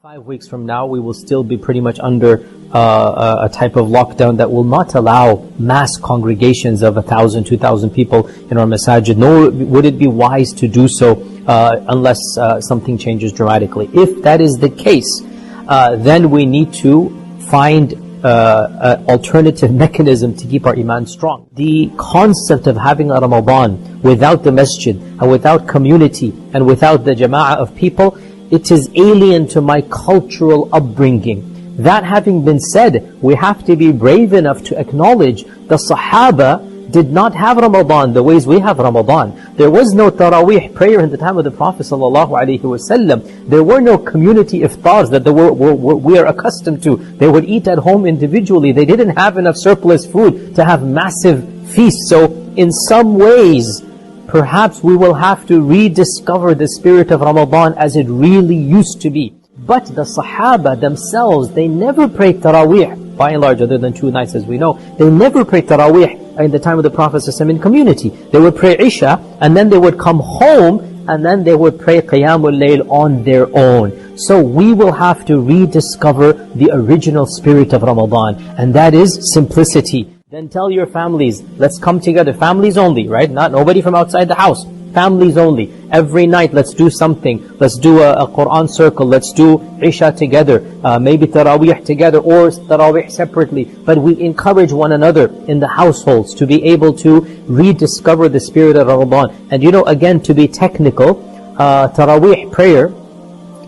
5 weeks from now, we will still be pretty much under a type of lockdown that will not allow mass congregations of 1,000, 2,000 people in our masajid, nor would it be wise to do so unless something changes dramatically. If that is the case, then we need to find an alternative mechanism to keep our iman strong. The concept of having a Ramadan without the masjid and without community and without the jama'ah of people, it is alien to my cultural upbringing. That having been said, we have to be brave enough to acknowledge the Sahaba did not have Ramadan the ways we have Ramadan. There was no Taraweeh prayer in the time of the Prophet ﷺ. There were no community iftars that we are accustomed to. They would eat at home individually. They didn't have enough surplus food to have massive feasts. So in some ways, perhaps we will have to rediscover the spirit of Ramadan as it really used to be. But the Sahaba themselves, they never prayed Taraweeh, by and large, other than 2 nights as we know. They never prayed Taraweeh in the time of the Prophet ﷺ in community. They would pray Isha, and then they would come home, and then they would pray Qiyamul Layl on their own. So we will have to rediscover the original spirit of Ramadan, and that is simplicity. Then tell your families, let's come together, families only, right? Not nobody from outside the house, families only. Every night, let's do something. Let's do a Quran circle, let's do Isha together, maybe Taraweeh together or Taraweeh separately. But we encourage one another in the households to be able to rediscover the spirit of Ramadan. And you know, again, to be technical, Taraweeh prayer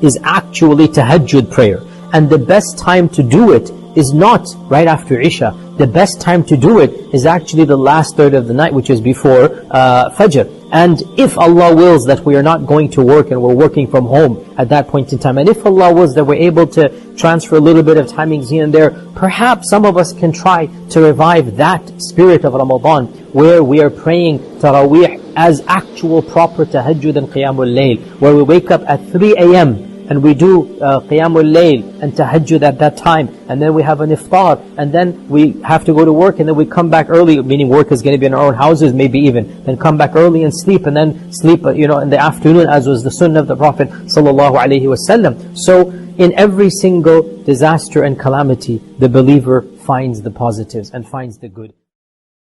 is actually tahajjud prayer. And the best time to do it is not right after Isha. The best time to do it is actually the last third of the night, which is before Fajr. And if Allah wills that we are not going to work and we're working from home at that point in time, and if Allah wills that we're able to transfer a little bit of timings here and there, perhaps some of us can try to revive that spirit of Ramadan, where we are praying Taraweeh as actual proper tahajjud and Qiyamul Layl, where we wake up at 3 a.m. and we do Qiyamul Layl and Tahajjud at that time, and then we have an iftar, and then we have to go to work, and then we come back early, meaning work is going to be in our own houses, maybe even, then come back early and sleep, and then sleep in the afternoon, as was the sunnah of the Prophet ﷺ. So in every single disaster and calamity, the believer finds the positives and finds the good.